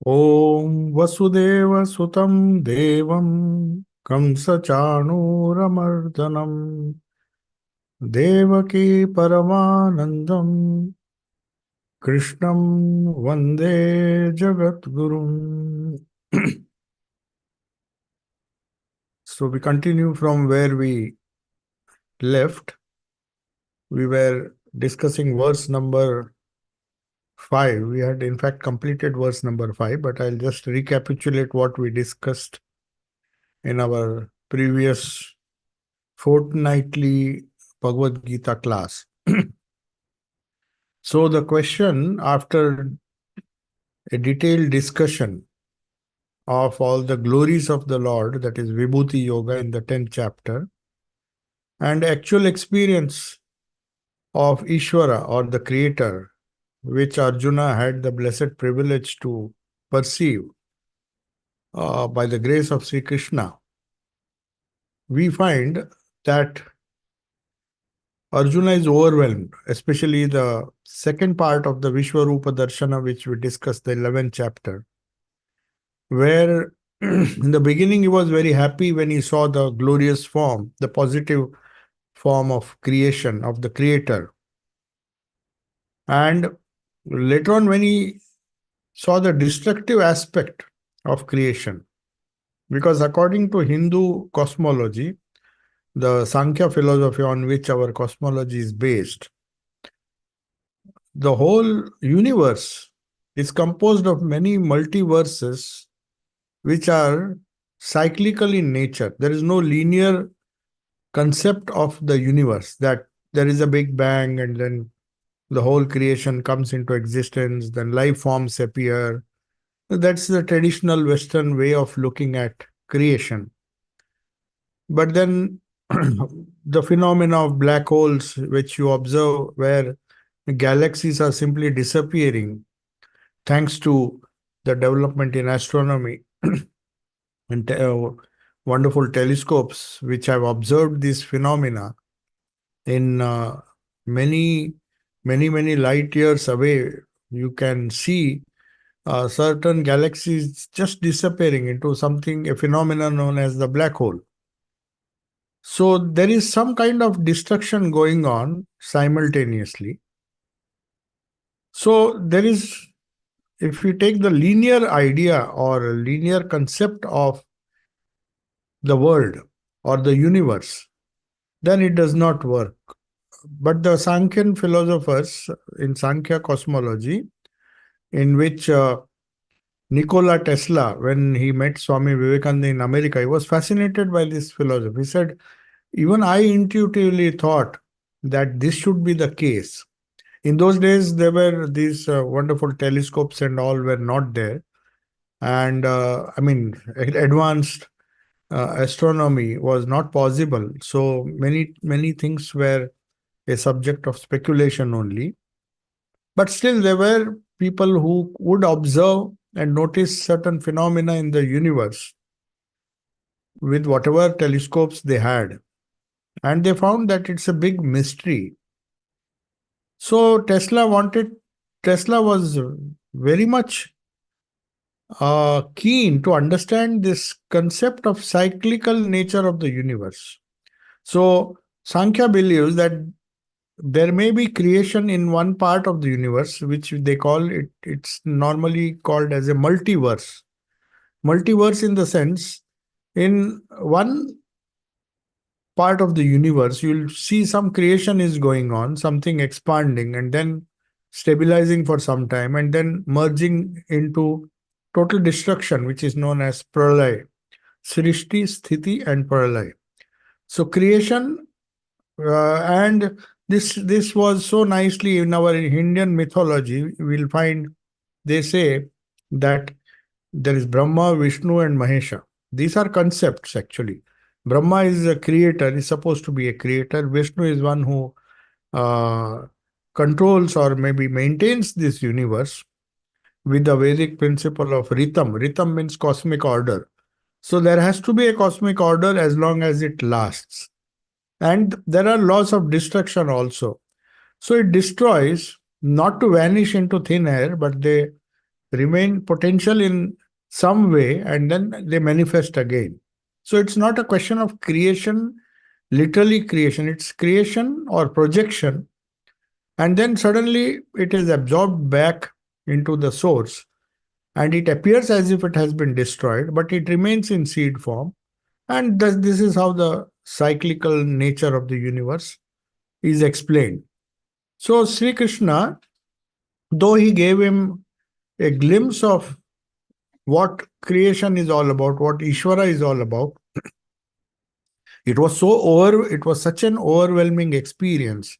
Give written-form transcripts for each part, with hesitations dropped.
Om Vasudeva Sutam Devam Kamsachanuramardanam Devaki Paramanandam Krishnam Vande Jagatgurum. So we continue from where we left. We were discussing verse number 5. We had in fact completed verse number 5, but I'll just recapitulate what we discussed in our previous fortnightly Bhagavad Gita class. So the question, after a detailed discussion of all the glories of the Lord, that is Vibhuti Yoga in the 10th chapter, and actual experience of Ishvara or the Creator, which Arjuna had the blessed privilege to perceive by the grace of Sri Krishna, we find that Arjuna is overwhelmed, especially the second part of the Vishwarupa Darshana, which we discussed, the 11th chapter, where in the beginning he was very happy when he saw the glorious form, the positive form of creation, of the Creator. And later on, when he saw the destructive aspect of creation, because according to Hindu cosmology, the Sankhya philosophy on which our cosmology is based, the whole universe is composed of many multiverses which are cyclical in nature. There is no linear concept of the universe, that there is a big bang and then the whole creation comes into existence, then life forms appear. That's the traditional Western way of looking at creation. But then the phenomena of black holes, which you observe, where galaxies are simply disappearing thanks to the development in astronomy and wonderful telescopes which have observed these phenomena in many, many light years away. You can see certain galaxies just disappearing into something, a phenomenon known as the black hole. So there is some kind of destruction going on simultaneously. So there is, if we take the linear idea or linear concept of the world or the universe, then it does not work. But the Sankhyan philosophers in Sankhya cosmology, in which Nikola Tesla, when he met Swami Vivekananda in America, he was fascinated by this philosophy. He said, even I intuitively thought that this should be the case. In those days, there were these wonderful telescopes and all were not there. And advanced astronomy was not possible. So many things were a subject of speculation only. But still, there were people who would observe and notice certain phenomena in the universe with whatever telescopes they had. And they found that it's a big mystery. So Tesla was very much keen to understand this concept of cyclical nature of the universe. So Sankhya believes that there may be creation in one part of the universe, which they call it, it's normally called as a multiverse. Multiverse in the sense, in one part of the universe, you'll see some creation is going on, something expanding and then stabilizing for some time and then merging into total destruction, which is known as pralay. Srishti, Sthiti, and pralay. So creation, and this was so nicely in our Indian mythology. We'll find they say that there is Brahma, Vishnu, and Mahesha. These are concepts actually. Brahma is a creator, is supposed to be a creator. Vishnu is one who controls or maybe maintains this universe with the Vedic principle of Ritam. Ritam means cosmic order. So there has to be a cosmic order as long as it lasts. And there are laws of destruction also. So it destroys, not to vanish into thin air, but they remain potential in some way and then they manifest again. So it's not a question of creation, literally creation, it's creation or projection, and then suddenly it is absorbed back into the source and it appears as if it has been destroyed, but it remains in seed form. And thus, this is how the cyclical nature of the universe is explained. So, Sri Krishna, though he gave him a glimpse of what creation is all about, what Ishvara is all about, it was such an overwhelming experience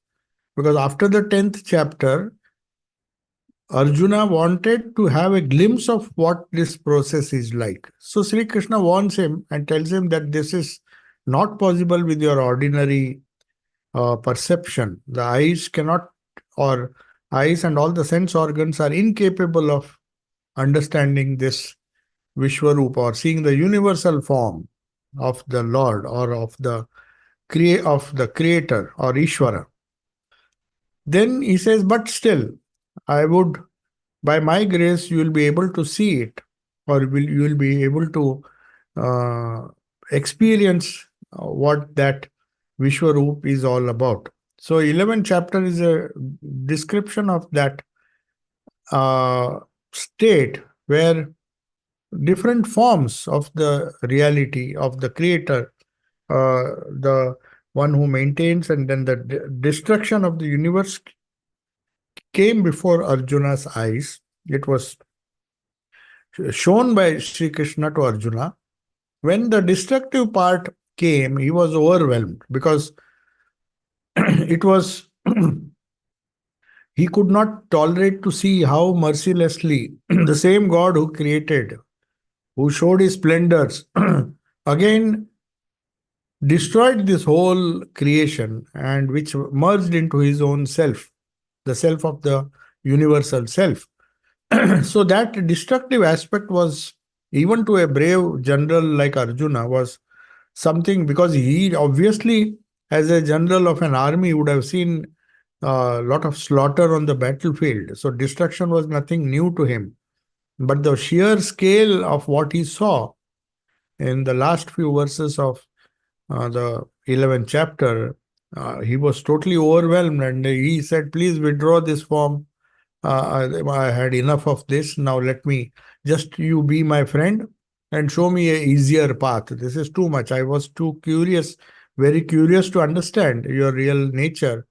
because after the 10th chapter, Arjuna wanted to have a glimpse of what this process is like. So Sri Krishna warns him and tells him that this is not possible with your ordinary perception. The eyes cannot, or eyes and all the sense organs are incapable of understanding this Vishwarupa or seeing the universal form of the Lord or of the creator or Ishvara. Then he says, but still, I would, by my grace, you will be able to see it, or you will be able to experience what that Vishwarup is all about. So 11th chapter is a description of that state where different forms of the reality of the creator, the one who maintains, and then the destruction of the universe came before Arjuna's eyes. It was shown by Sri Krishna to Arjuna. When the destructive part came, he was overwhelmed because it was he could not tolerate to see how mercilessly the same God who created, who showed his splendors, again destroyed this whole creation and which merged into his own self, the self of the universal self. So that destructive aspect was, even to a brave general like Arjuna, was something, because he obviously, as a general of an army, would have seen a lot of slaughter on the battlefield. So destruction was nothing new to him. But the sheer scale of what he saw in the last few verses of the 11th chapter, he was totally overwhelmed and he said, please withdraw this form. I had enough of this. Now let me just, you be my friend and show me a easier path. This is too much. I was too curious, very curious to understand your real nature.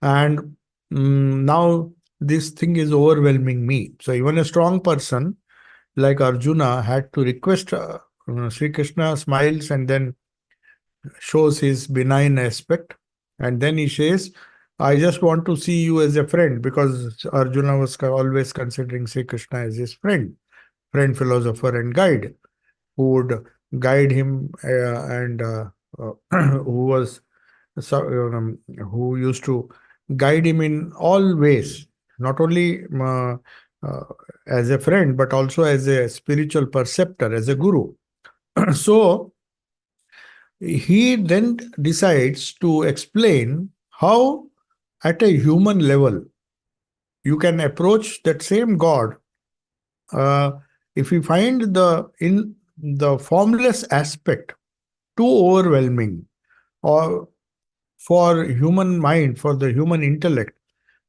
And now this thing is overwhelming me. So even a strong person like Arjuna had to request Sri Krishna smiles and then shows his benign aspect. And then he says, I just want to see you as a friend, because Arjuna was always considering Sri Krishna as his friend, philosopher, and guide, who would guide him and who was who used to guide him in all ways, not only as a friend, but also as a spiritual perceptor, as a guru. So he then decides to explain how, at a human level, you can approach that same God. If we find the formless aspect too overwhelming, or for human mind, for the human intellect,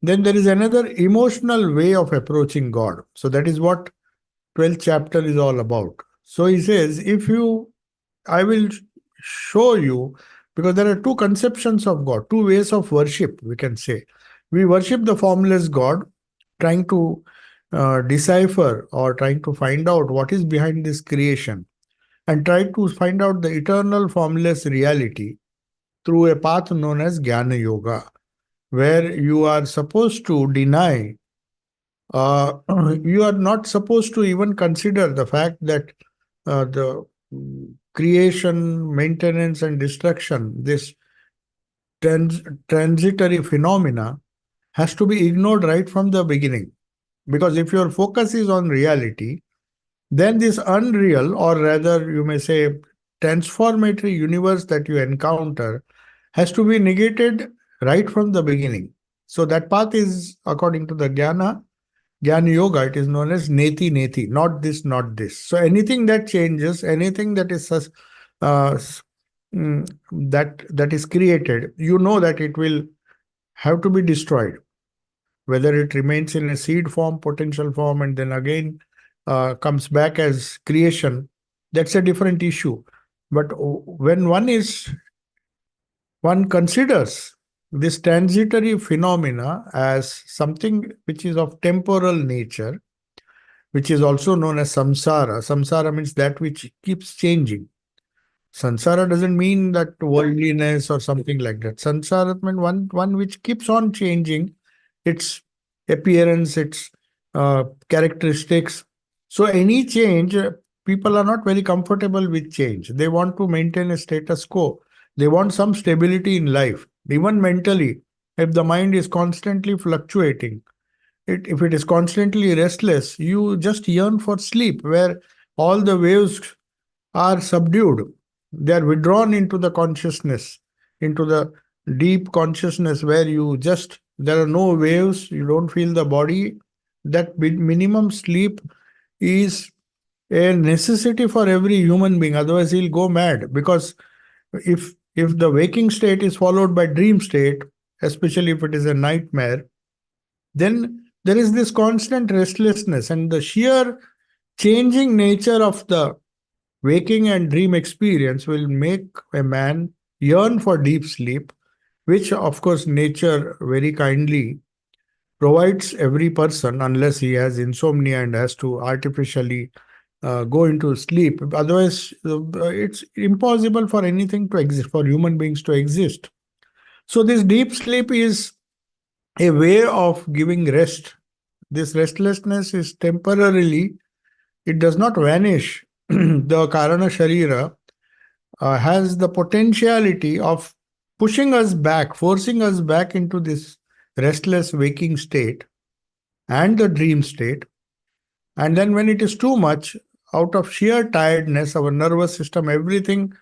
then there is another emotional way of approaching God. So that is what 12th chapter is all about. So he says, I will show you, because there are two conceptions of God, two ways of worship, we can say. We worship the formless God, trying to decipher or trying to find out what is behind this creation, and try to find out the eternal formless reality through a path known as Jnana Yoga, where you are supposed to deny, you are not supposed to even consider the fact that the creation, maintenance, and destruction, this transitory phenomena, has to be ignored right from the beginning. Because if your focus is on reality, then this unreal, or rather you may say transformatory universe that you encounter, has to be negated right from the beginning. So that path is, according to the Jnana, Jnana Yoga, it is known as neti neti, not this, not this. So anything that changes, anything that is uh, that is created, you know that it will have to be destroyed. Whether it remains in a seed form, potential form, and then again comes back as creation, that's a different issue. But when one considers this transitory phenomena as something which is of temporal nature, which is also known as samsara. Samsara means that which keeps changing. Sansara doesn't mean that worldliness or something like that. Sansara means one which keeps on changing its appearance, its characteristics. So any change, people are not very comfortable with change. They want to maintain a status quo. They want some stability in life, even mentally. If the mind is constantly fluctuating, if it is constantly restless, you just yearn for sleep, where all the waves are subdued. They are withdrawn into the consciousness, into the deep consciousness where there are no waves, you don't feel the body. That minimum sleep is a necessity for every human being. Otherwise, he'll go mad. Because if the waking state is followed by dream state, especially if it is a nightmare, then there is this constant restlessness, and the sheer changing nature of the waking and dream experience will make a man yearn for deep sleep, which, of course, nature very kindly provides every person, unless he has insomnia and has to artificially go into sleep. Otherwise, it's impossible for anything to exist, for human beings to exist. So, this deep sleep is a way of giving rest. This restlessness is temporarily, it does not vanish. The Karana Sharira has the potentiality of pushing us back, forcing us back into this restless waking state and the dream state. And then, when it is too much, out of sheer tiredness, our nervous system, everything,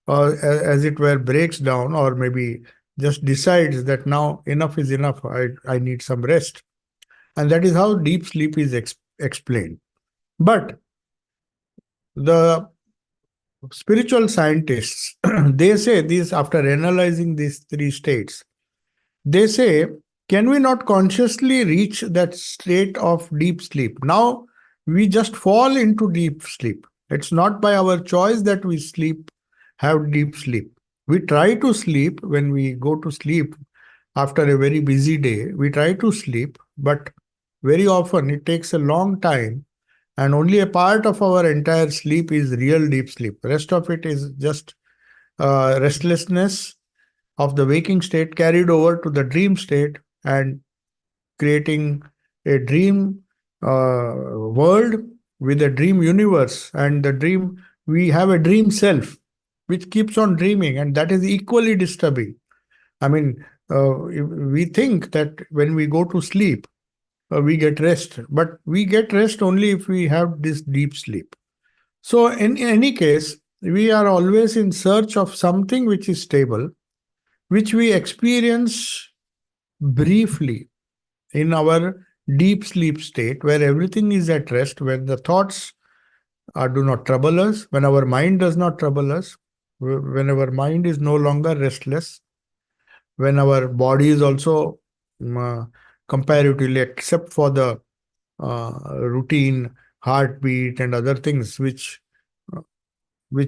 as it were, breaks down, or maybe just decides that now enough is enough. I need some rest. And that is how deep sleep is explained. But the spiritual scientists, they say this after analyzing these three states. They say, can we not consciously reach that state of deep sleep? Now we just fall into deep sleep. It's not by our choice that we have deep sleep. We try to sleep when we go to sleep after a very busy day. We try to sleep, but very often it takes a long time, and only a part of our entire sleep is real deep sleep. Rest of it is just restlessness of the waking state carried over to the dream state, and creating a dream world with a dream universe. And the dream, we have a dream self which keeps on dreaming, and that is equally disturbing. I mean, we think that when we go to sleep, we get rest, but we get rest only if we have this deep sleep. So, in any case, we are always in search of something which is stable, which we experience briefly in our deep sleep state, where everything is at rest, when the thoughts do not trouble us, when our mind does not trouble us, when our mind is no longer restless, when our body is also comparatively, except for the routine heartbeat and other things which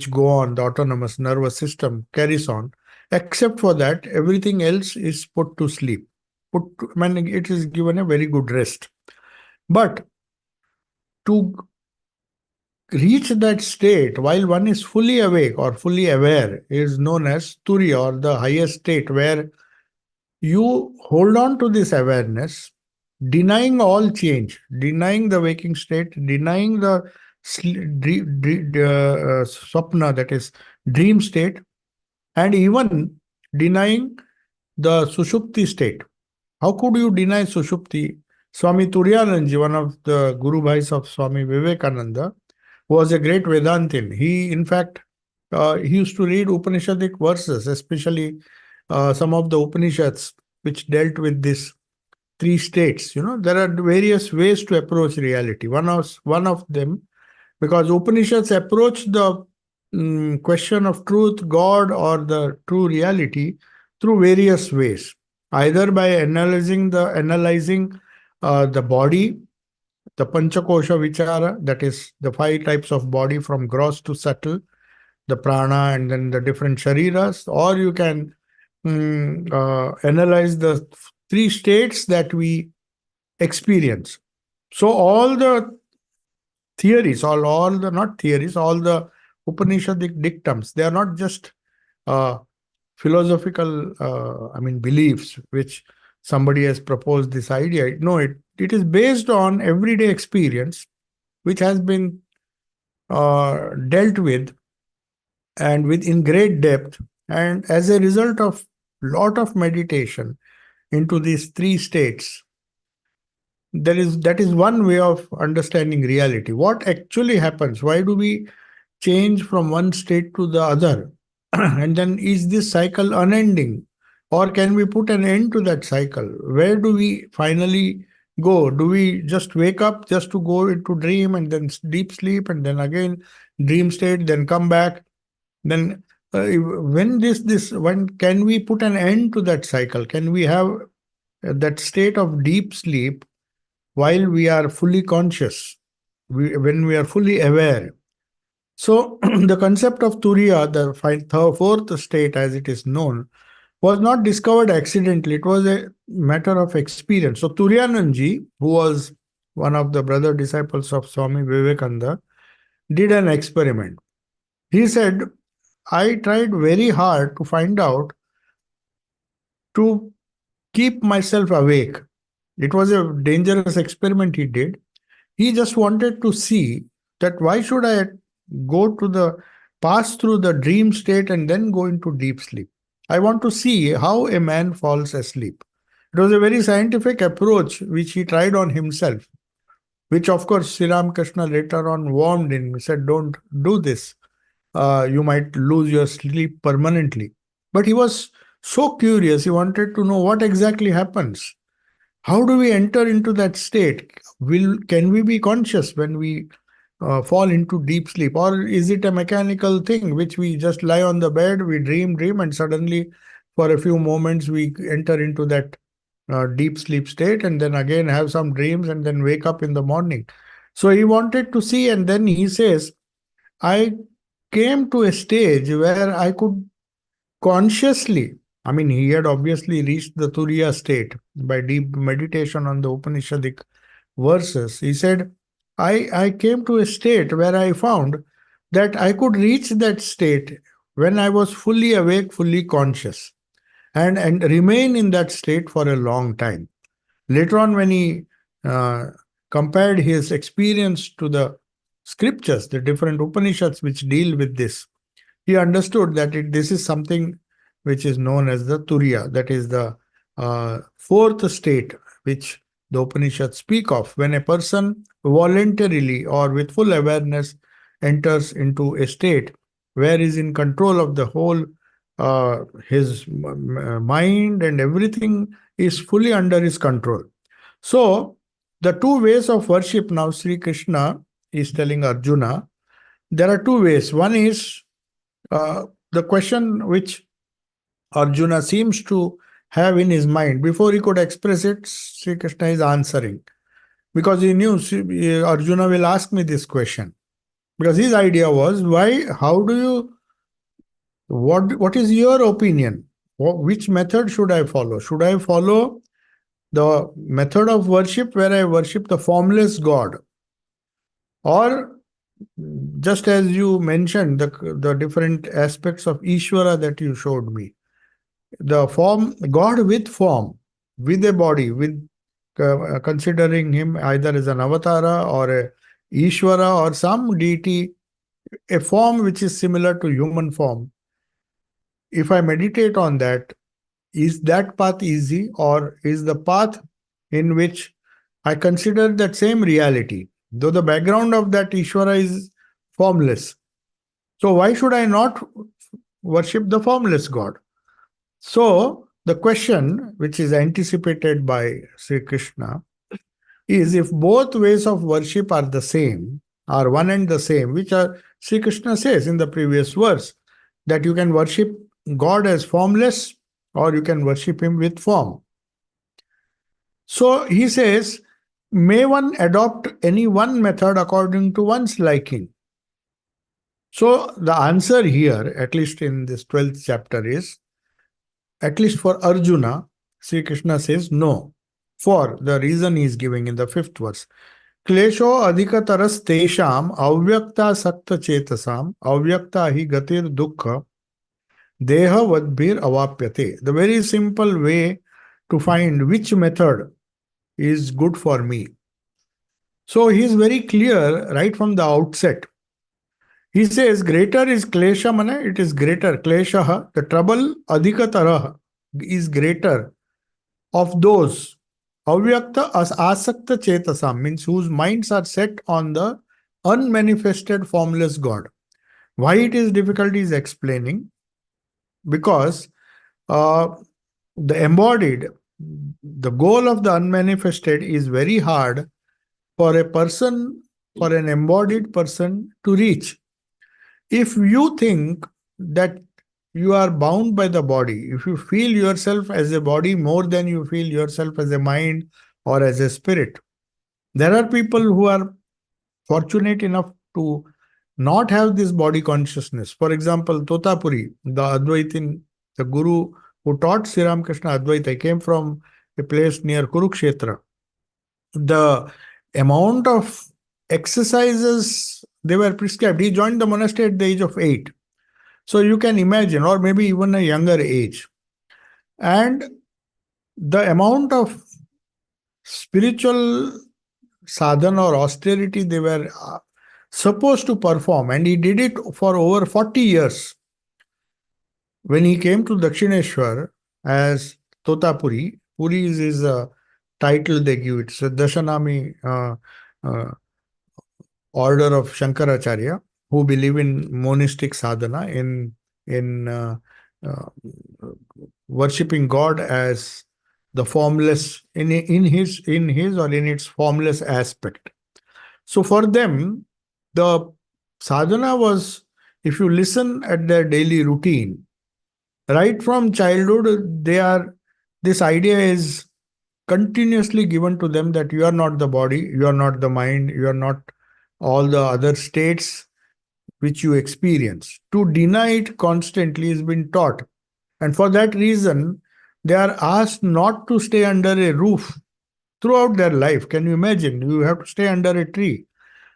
go on, the autonomous nervous system carries on. Except for that, everything else is put to sleep. I mean, it is given a very good rest. But to reach that state while one is fully awake or fully aware is known as turiya, or the highest state, where you hold on to this awareness, denying all change, denying the waking state, denying the swapna, that is dream state, and even denying the sushupti state. How could you deny sushupti? Swami Turyananji, one of the Guru Bhais of Swami Vivekananda, was a great Vedantin. He, in fact, he used to read Upanishadic verses, especially some of the Upanishads which dealt with this three states. There are various ways to approach reality. One of them, because Upanishads approach the question of truth, God, or the true reality through various ways, either by analyzing the body, the Panchakosha Vichara, that is the five types of body from gross to subtle, the prana, and then the different shariras, or you can analyze the three states that we experience. So all the theories, all the not theories, all the Upanishadic dictums, they are not just uh, philosophical, beliefs which somebody has proposed this idea. No, it is based on everyday experience, which has been dealt with and with in great depth, and as a result of lot of meditation into these three states, that is one way of understanding reality. What actually happens? Why do we change from one state to the other? And then, is this cycle unending, or can we put an end to that cycle? Where do we finally go? Do we just wake up just to go into dream, and then deep sleep, and then again dream state, then come back? Then when can we put an end to that cycle? Can we have that state of deep sleep while we are fully conscious, when we are fully aware? So the concept of Turiya, the fourth state as it is known, was not discovered accidentally. It was a matter of experience. So Turiyananji, who was one of the brother disciples of Swami Vivekananda, did an experiment. He said, I tried very hard to find out to keep myself awake. It was a dangerous experiment he did. He just wanted to see that why should I pass through the dream state and then go into deep sleep. I want to see how a man falls asleep. It was a very scientific approach which he tried on himself, which of course Sri Ramakrishna later on warned him. He said, don't do this. You might lose your sleep permanently. But he was so curious, he wanted to know what exactly happens. How do we enter into that state? Can we be conscious when we fall into deep sleep? Or is it a mechanical thing which we just lie on the bed, we dream, and suddenly for a few moments we enter into that deep sleep state, and then again have some dreams and then wake up in the morning? So he wanted to see, and then he says, I came to a stage where I could consciously, he had obviously reached the Turiya state by deep meditation on the Upanishadic verses. He said, I came to a state where I found that I could reach that state when I was fully awake, fully conscious, and remain in that state for a long time. Later on, when he uh, compared his experience to the scriptures, the different Upanishads which deal with this, he understood that this is something which is known as the Turiya, that is the fourth state which the Upanishads speak of, when a person voluntarily or with full awareness enters into a state where he is in control of the whole, his mind and everything is fully under his control. So, the two ways of worship, now Sri Krishna is telling Arjuna, there are two ways. One is the question which Arjuna seems to have in his mind. Before he could express it, Sri Krishna is answering. Because he knew Arjuna will ask me this question. Because his idea was, what is your opinion? Which method should I follow? Should I follow the method of worship where I worship the formless God? Or just as you mentioned, the different aspects of Ishvara that you showed me, the form, God with form, with a body, with considering him either as an avatara or a Ishvara or some deity, a form which is similar to human form. If I meditate on that, is that path easy, or is the path in which I consider that same reality, though the background of that Ishvara is formless? So why should I not worship the formless God? So The question, which is anticipated by Sri Krishna, is if both ways of worship are the same, are one and the same, which are Sri Krishna says in the previous verse, that you can worship God as formless or you can worship him with form. So he says, may one adopt any one method according to one's liking. So the answer here, at least in this 12th chapter, is, at least for Arjuna, Sri Krishna says no. For the reason he is giving in the 5th verse. क्लेशो अधिकतरस तेषाम अव्यक्ता सक्त चेतसाम अव्यक्ता ही गतिर दुख देहवद्भिर अवाप्यते. The very simple way to find which method is good for me. So he is very clear right from the outset. He says greater is klesha mana, it is greater. Kleshaha, the trouble, adhikatara is greater of those avyakta asakta chetasam, means whose minds are set on the unmanifested formless God. Why it is difficult is explaining, because the embodied, the goal of the unmanifested is very hard for a person, for an embodied person to reach. If you think that you are bound by the body, if you feel yourself as a body more than you feel yourself as a mind or as a spirit, there are people who are fortunate enough to not have this body consciousness. For example, Totapuri, the Advaitin, the guru who taught Sri Ramakrishna Advaita, came from a place near Kurukshetra. The amount of exercises they were prescribed. He joined the monastery at the age of 8. So you can imagine, or maybe even a younger age. And the amount of spiritual sadhana or austerity they were supposed to perform, and he did it for over 40 years. When he came to Dakshineshwar as Totapuri, Puri is a title they give. It's a Dashanami order of Shankaracharya, who believe in monistic sadhana, in worshipping God as the formless, in his or in its formless aspect. So for them, the sadhana was, if you listen at their daily routine, right from childhood, this idea is continuously given to them that you are not the body, you are not the mind, you are not all the other states which you experience. To deny it constantly has been taught. And for that reason, they are asked not to stay under a roof throughout their life. Can you imagine? You have to stay under a tree.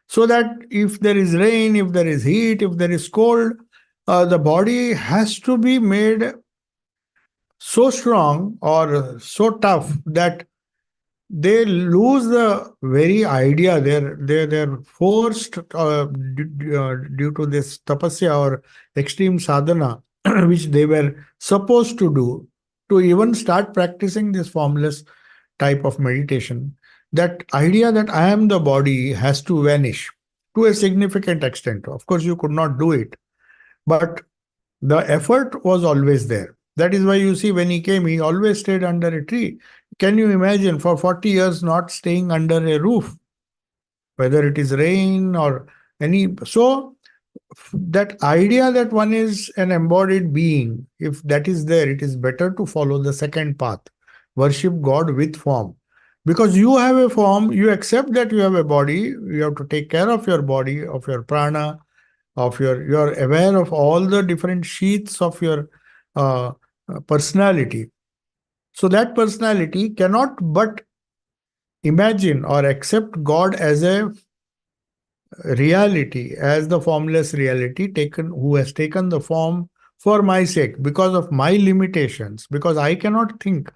So that if there is rain, if there is heat, if there is cold, the body has to be made so strong or so tough that they lose the very idea. They're forced due to this tapasya or extreme sadhana which they were supposed to do, to even start practicing this formless type of meditation. That idea that I am the body has to vanish to a significant extent. Of course, you could not do it, but the effort was always there. That is why you see when he came, he always stayed under a tree. Can you imagine for 40 years not staying under a roof, whether it is rain or any. So that idea that one is an embodied being, if that is there, it is better to follow the second path. Worship God with form. Because you have a form, you accept that you have a body, you have to take care of your body, of your prana, of you're aware of all the different sheaths of your personality. So that personality cannot but imagine or accept God as a reality, as the formless reality who has taken the form for my sake, because of my limitations, because I cannot think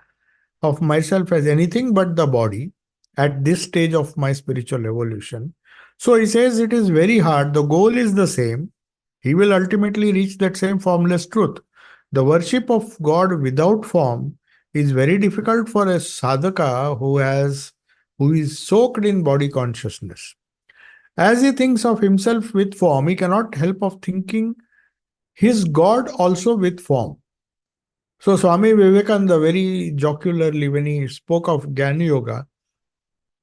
of myself as anything but the body at this stage of my spiritual evolution. So he says it is very hard. The goal is the same. He will ultimately reach that same formless truth. The worship of God without form is very difficult for a sadhaka who is soaked in body consciousness. As he thinks of himself with form, he cannot help of thinking his God also with form. So Swami Vivekananda very jocularly, when he spoke of Jnana Yoga,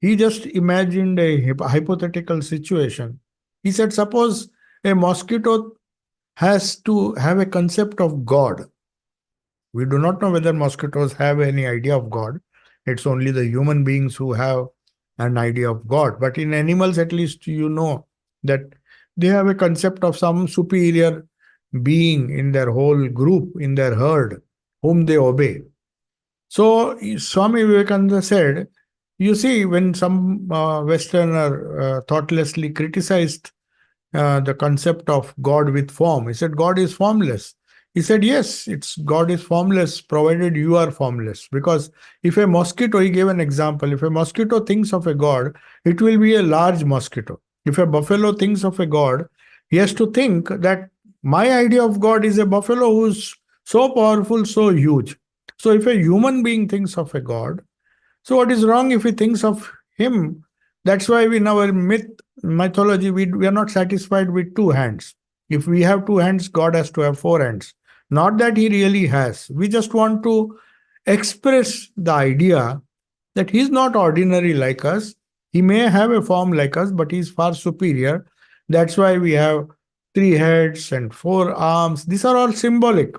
he just imagined a hypothetical situation. He said, suppose a mosquito has to have a concept of God. We do not know whether mosquitoes have any idea of God. It's only the human beings who have an idea of God. But in animals, at least you know that they have a concept of some superior being in their whole group, in their herd, whom they obey. So Swami Vivekananda said, you see, when some Westerner thoughtlessly criticized the concept of God with form. He said, God is formless. He said, yes, it's God is formless provided you are formless. Because if a mosquito, he gave an example, if a mosquito thinks of a God, it will be a large mosquito. If a buffalo thinks of a God, he has to think that my idea of God is a buffalo who's so powerful, so huge. So if a human being thinks of a God, so what is wrong if he thinks of him? That's why in our mythology, we are not satisfied with two hands. If we have two hands, God has to have four hands. Not that he really has. We just want to express the idea that he's not ordinary like us. He may have a form like us, but he's far superior. That's why we have three heads and four arms. These are all symbolic.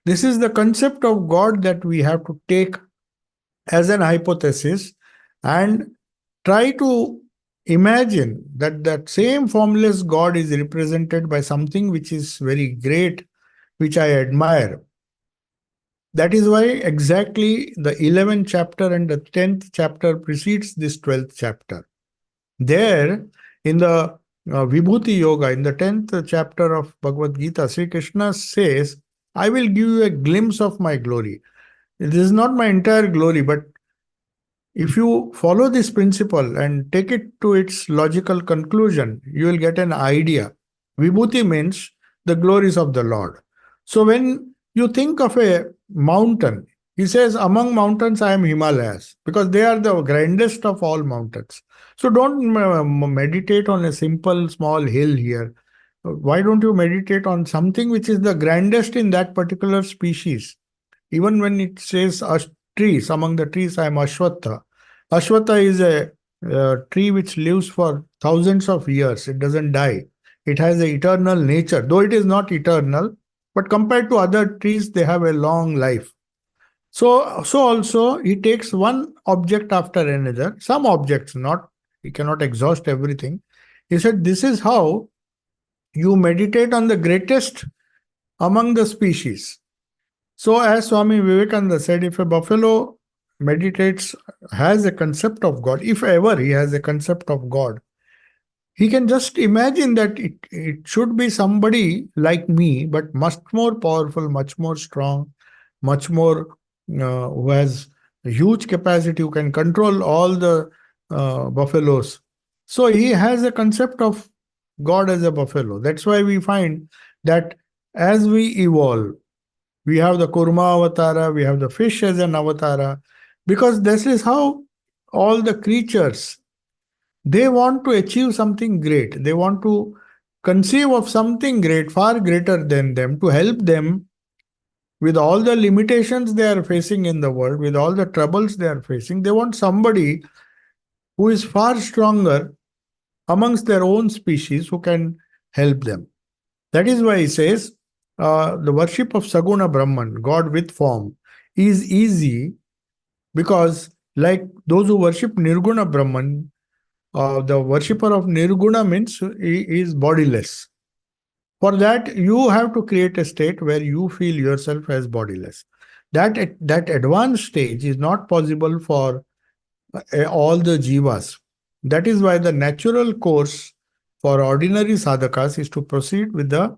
This is the concept of God that we have to take as an hypothesis and try to imagine that that same formless God is represented by something which is very great, which I admire. That is why exactly the 11th chapter and the 10th chapter precedes this 12th chapter. There, in the Vibhuti Yoga, in the 10th chapter of Bhagavad Gita, Sri Krishna says, I will give you a glimpse of my glory. This is not my entire glory, but if you follow this principle and take it to its logical conclusion, you will get an idea. Vibhuti means the glories of the Lord. So when you think of a mountain, he says, among mountains I am Himalayas, because they are the grandest of all mountains. So don't meditate on a simple small hill here. Why don't you meditate on something which is the grandest in that particular species? Even when it says trees, among the trees I am Ashwatha. Ashwatha is a tree which lives for thousands of years. It doesn't die. It has an eternal nature, though it is not eternal, but compared to other trees, they have a long life. So also he takes one object after another, some objects, not, he cannot exhaust everything. He said, this is how you meditate on the greatest among the species. So, as Swami Vivekananda said, if a buffalo meditates, has a concept of God, if ever he has a concept of God, he can just imagine that it should be somebody like me, but much more powerful, much more strong, much more who has a huge capacity, who can control all the buffaloes. So, he has a concept of God as a buffalo. That's why we find that as we evolve, we have the Kurma avatara, we have the fish as an avatara, because this is how all the creatures, they want to achieve something great. They want to conceive of something great, far greater than them, to help them with all the limitations they are facing in the world, with all the troubles they are facing. They want somebody who is far stronger amongst their own species who can help them. That is why he says the worship of Saguna Brahman, God with form, is easy because, like those who worship Nirguna Brahman, the worshipper of Nirguna means he is bodiless. For that, you have to create a state where you feel yourself as bodiless. That advanced stage is not possible for all the jivas. That is why the natural course for ordinary sadhakas is to proceed with the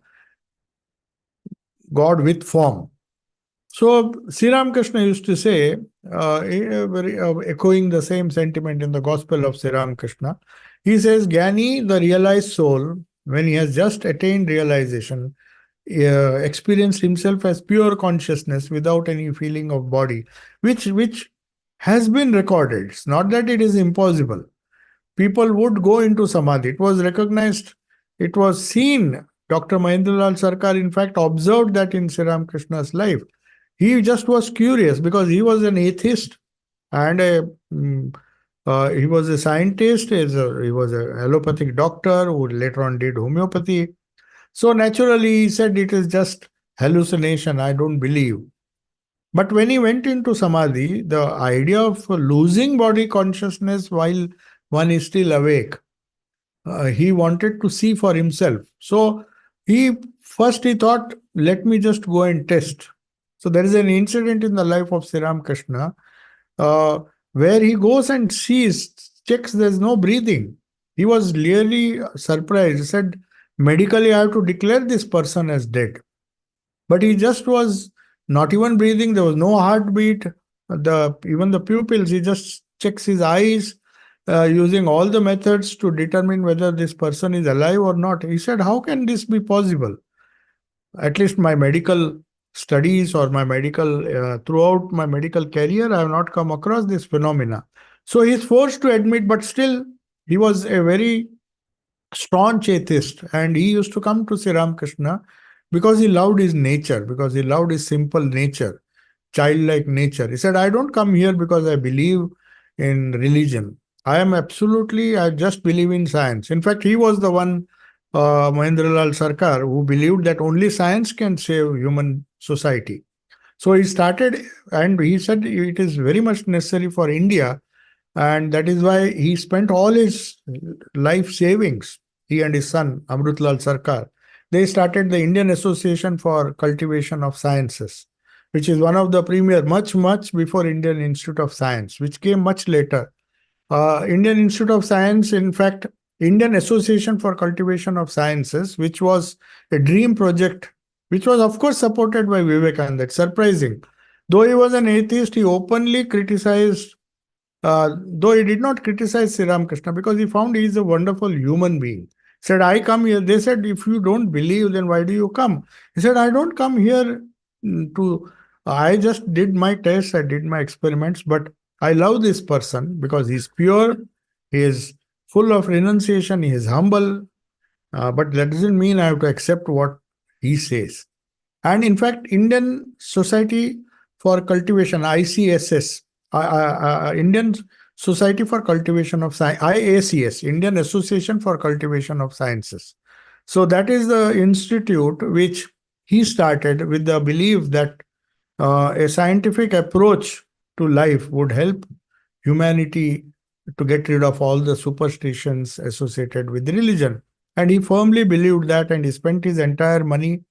God with form. So Sri Ramakrishna used to say, echoing the same sentiment in the Gospel of Sri Ramakrishna, he says, Gyani, the realized soul, when he has just attained realization, experienced himself as pure consciousness without any feeling of body, which has been recorded. It's not that it is impossible. People would go into samadhi. It was recognized, it was seen. Dr. Mahendralal Sarkar, in fact, observed that in Sri Ramakrishna's life. He just was curious because he was an atheist and he was a scientist. He was a allopathic doctor who later on did homeopathy. So naturally, he said it is just hallucination. I don't believe. But when he went into samadhi, the idea of losing body consciousness while one is still awake, he wanted to see for himself. So he thought, let me just go and test. So there is an incident in the life of Sri Ramakrishna uh, where he goes and sees, checks there's no breathing. He was really surprised. He said, medically, I have to declare this person as dead. But he just was not even breathing. There was no heartbeat. Even the pupils, he just checks his eyes using all the methods to determine whether this person is alive or not. He said, how can this be possible? At least my medical studies or my medical throughout my medical career, I have not come across this phenomena. So he's forced to admit, but still he was a very staunch atheist, and he used to come to Sri Ramakrishna because he loved his nature, because he loved his simple nature, childlike nature. He said, I don't come here because I believe in religion. I just believe in science. In fact, he was the one, Mahendralal Sarkar, who believed that only science can save human society. So he started, and he said it is very much necessary for India, and that is why he spent all his life savings. He and his son, Amrutlal Sarkar, they started the Indian Association for Cultivation of Sciences, which is one of the premier, much before Indian Institute of Science, which came much later. Indian Institute of Science, in fact, Indian Association for Cultivation of Sciences, which was a dream project, which was, of course, supported by Vivekananda. It's surprising. Though he was an atheist, he openly criticized, though he did not criticize Sri Ramakrishna because he found he is a wonderful human being. Said, I come here. They said, if you don't believe, then why do you come? He said, I don't come here I just did my tests, I did my experiments, but I love this person because he's pure, he is full of renunciation, he is humble, but that doesn't mean I have to accept what he says. And in fact, Indian Society for Cultivation, ICSS, Indian Society for Cultivation of Science, IACS, Indian Association for Cultivation of Sciences. So that is the institute which he started with the belief that a scientific approach to life would help humanity to get rid of all the superstitions associated with religion. And he firmly believed that, and he spent his entire money.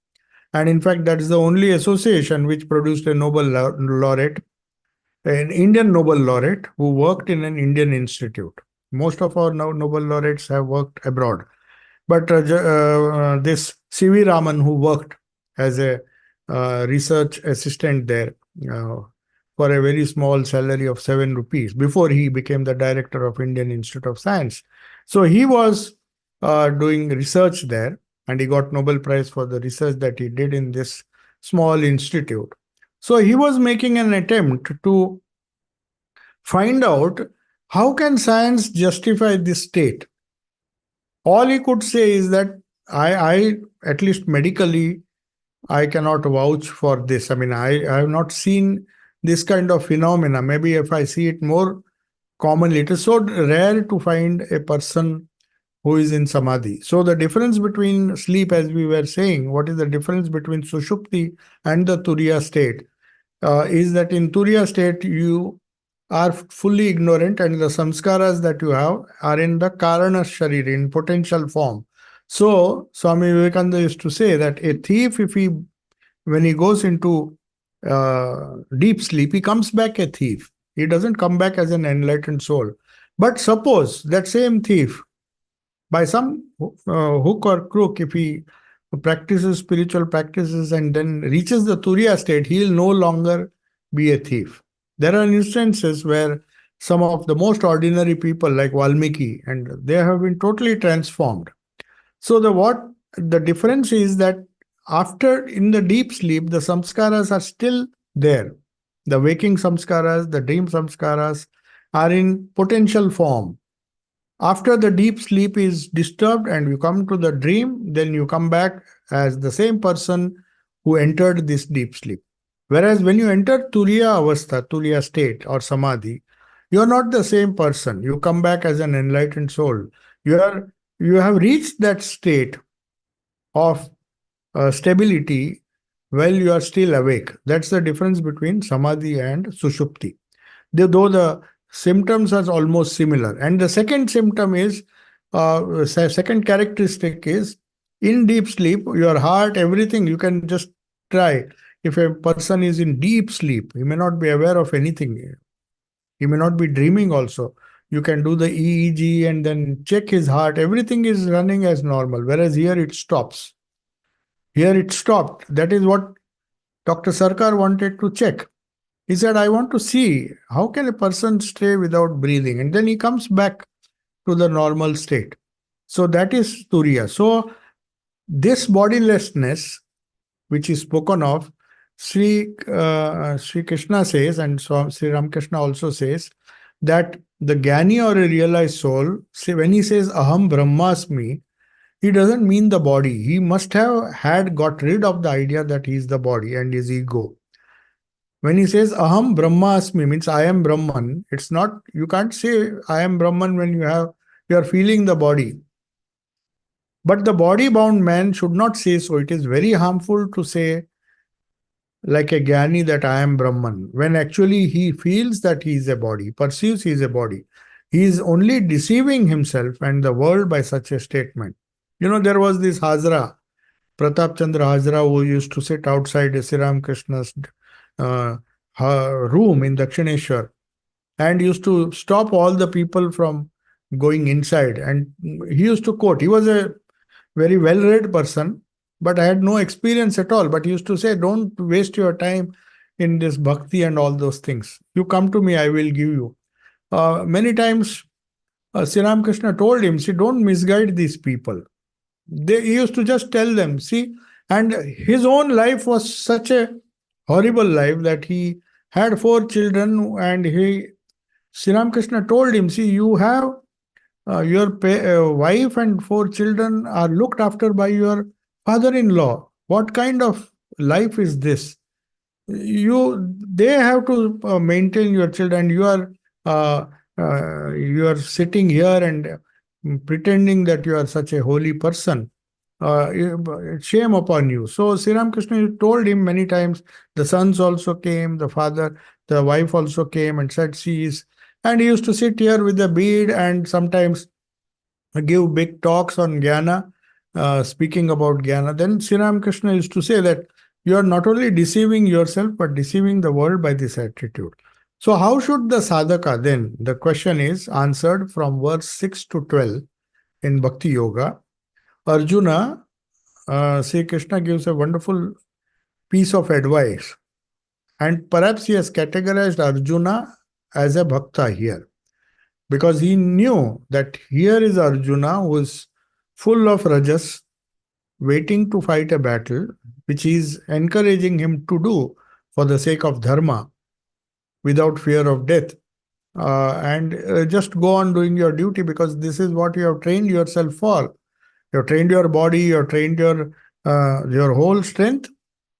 And in fact, that is the only association which produced a Nobel laureate, an Indian Nobel laureate who worked in an Indian institute. Most of our Nobel laureates have worked abroad. But this C.V. Raman, who worked as a research assistant there for a very small salary of 7 rupees before he became the director of Indian Institute of Science. So he was doing research there, and he got Nobel Prize for the research that he did in this small institute. So he was making an attempt to find out how can science justify this state. All he could say is that I at least medically, I cannot vouch for this. I mean, I have not seen this kind of phenomena. Maybe if I see it more commonly, it is so rare to find a person who is in samadhi. So the difference between sleep, as we were saying, what is the difference between sushupti and the turiya state, is that in turiya state, you are fully ignorant, and the samskaras that you have are in the karana sharira, in potential form. So Swami Vivekananda used to say that a thief, when he goes into deep sleep, he comes back a thief. He doesn't come back as an enlightened soul. But suppose that same thief, by some hook or crook, if he practices spiritual practices and then reaches the turiya state, he will no longer be a thief. There are instances where some of the most ordinary people like Valmiki, and they have been totally transformed. So the difference is that after in the deep sleep, the samskaras are still there. The waking samskaras, the dream samskaras are in potential form. After the deep sleep is disturbed and you come to the dream, then you come back as the same person who entered this deep sleep. Whereas when you enter Turiya Avastha, Turiya state or Samadhi, you are not the same person. You come back as an enlightened soul. You are you have reached that state of stability while you are still awake. That's the difference between Samadhi and Sushupti. Though the symptoms are almost similar. And the second symptom is, second characteristic is, in deep sleep, your heart, everything, you can just try. If a person is in deep sleep, he may not be aware of anything. He may not be dreaming also. You can do the EEG and then check his heart. Everything is running as normal. Whereas here it stops. Here it stopped. That is what Dr. Sarkar wanted to check. He said, I want to see how can a person stay without breathing? And then he comes back to the normal state. So that is Turiya. So this bodilessness, which is spoken of, Sri Krishna says, and Sri Ramakrishna also says, that the Jnani or a realized soul, when he says Aham Brahmasmi, he doesn't mean the body. He must have had got rid of the idea that he is the body and his ego. When he says Aham Brahmasmi, means I am Brahman, it's not, you can't say I am Brahman when you are feeling the body. But the body bound man should not say so. It is very harmful to say, like a Jnani, that I am Brahman, when actually he feels that he is a body, perceives he is a body. He is only deceiving himself and the world by such a statement. There was this Hazra, Pratap Chandra Hazra, who used to sit outside Sri Ramakrishna's uh, room in Dakshineshwar and used to stop all the people from going inside. And he used to quote, he was a very well-read person, but I had no experience at all. But he used to say, don't waste your time in this bhakti and all those things. You come to me, I will give you. Many times, Sri Ramakrishna told him, see, don't misguide these people. He used to just tell them, see, and his own life was such a horrible life that he had 4 children, and Sri Ramakrishna told him, see, you have your wife and 4 children are looked after by your father-in-law. What kind of life is this? They have to maintain your children. Uh, you are sitting here and pretending that you are such a holy person. Shame upon you. So Sri Ramakrishna told him many times. The sons also came, the wife also came and said, and he used to sit here with a bead and sometimes give big talks on Jnana, speaking about Jnana. Then Sri Ramakrishna used to say that you are not only deceiving yourself, but deceiving the world by this attitude. So how should the sadhaka then? The question is answered from verse 6 to 12 in Bhakti Yoga. Arjuna, Sri Krishna gives a wonderful piece of advice. And perhaps he has categorized Arjuna as a bhakta here. Because he knew that here is Arjuna who is full of rajas, waiting to fight a battle, which he is encouraging him to do for the sake of dharma, without fear of death. And just go on doing your duty, because this is what you have trained yourself for. You have trained your body, you have trained your whole strength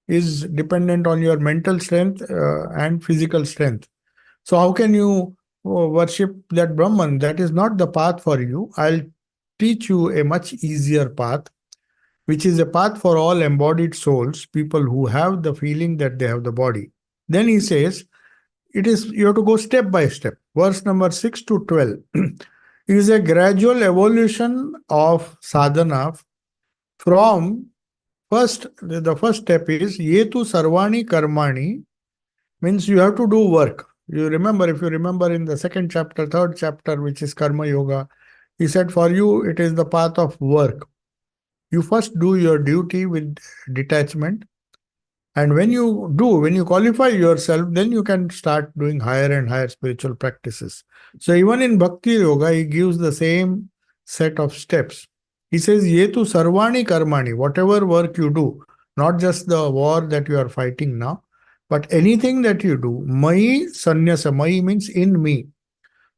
is dependent on your mental strength and physical strength. So how can you worship that Brahman? That is not the path for you. I'll teach you a much easier path, which is a path for all embodied souls, people who have the feeling that they have the body. Then he says, you have to go step by step. Verse number 6 to 12 is a gradual evolution of sadhana from the first step is Yetu Sarvani Karmani, means you have to do work. If you remember in the second chapter, third chapter, which is Karma Yoga, he said for you it is the path of work. You first do your duty with detachment. And when you qualify yourself, then you can start doing higher and higher spiritual practices. So even in Bhakti Yoga, he gives the same set of steps. He says, Yetu Sarvani Karmani, whatever work you do, not just the war that you are fighting now, but anything that you do, Mai Sanyasa, Mai means in me.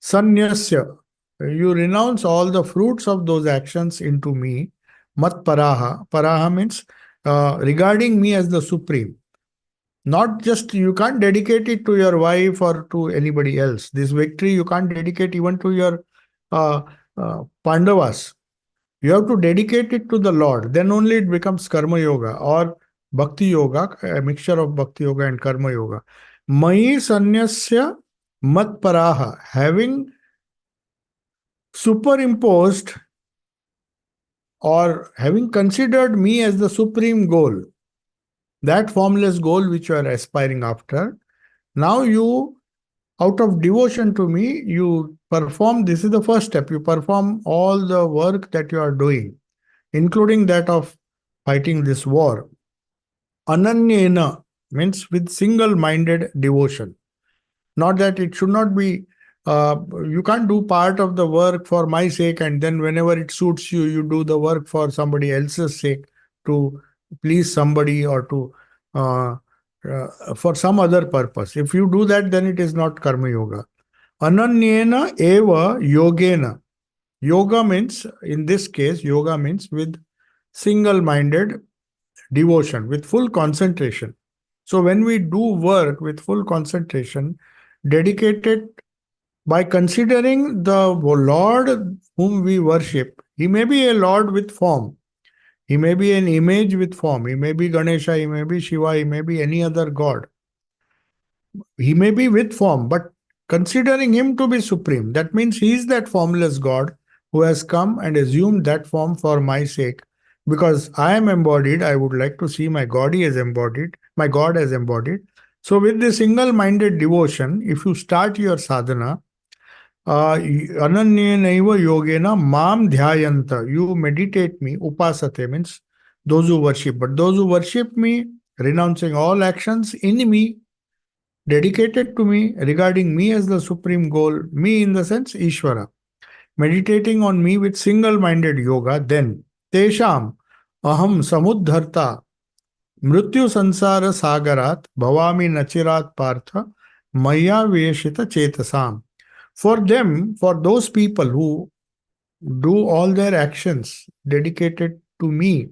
Sanyasya, you renounce all the fruits of those actions into me. Mat Paraha, Paraha means regarding me as the supreme. Not just, you can't dedicate it to your wife or to anybody else. This victory you can't dedicate even to your uh, Pandavas. You have to dedicate it to the Lord. Then only it becomes Karma Yoga or Bhakti Yoga, a mixture of Bhakti Yoga and Karma Yoga. Mai Sanyasya Mat Paraha, having superimposed or having considered me as the supreme goal, that formless goal which you are aspiring after, now you, out of devotion to me, you perform, this is the first step, you perform all the work that you are doing, including that of fighting this war. Ananyena means with single minded devotion. Not that it should not be, you can't do part of the work for my sake and then whenever it suits you, you do the work for somebody else's sake, to please somebody or to for some other purpose. If you do that, then it is not Karma Yoga. Ananyena eva yogena. Yoga means, in this case, yoga means with single minded devotion, with full concentration. So when we do work with full concentration, dedicated by considering the Lord whom we worship, he may be a Lord with form, he may be an image with form, he may be Ganesha, he may be Shiva, he may be any other God. He may be with form, but considering him to be supreme, that means he is that formless God who has come and assumed that form for my sake. Because I am embodied, I would like to see my God as embodied, my God as embodied. So, with this single minded devotion, if you start your sadhana, Ananyenaiva yogena mam dhyayanta, you meditate me, upasate means those who worship, but those who worship me, renouncing all actions in me, dedicated to me, regarding me as the supreme goal, me in the sense Ishvara, meditating on me with single minded yoga, then Tesham Aham Samudharta Mrityu Sansara Sagarat Bhavami Nachirat Partha Maya Veshita Chetasam. For them, for those people who do all their actions dedicated to me,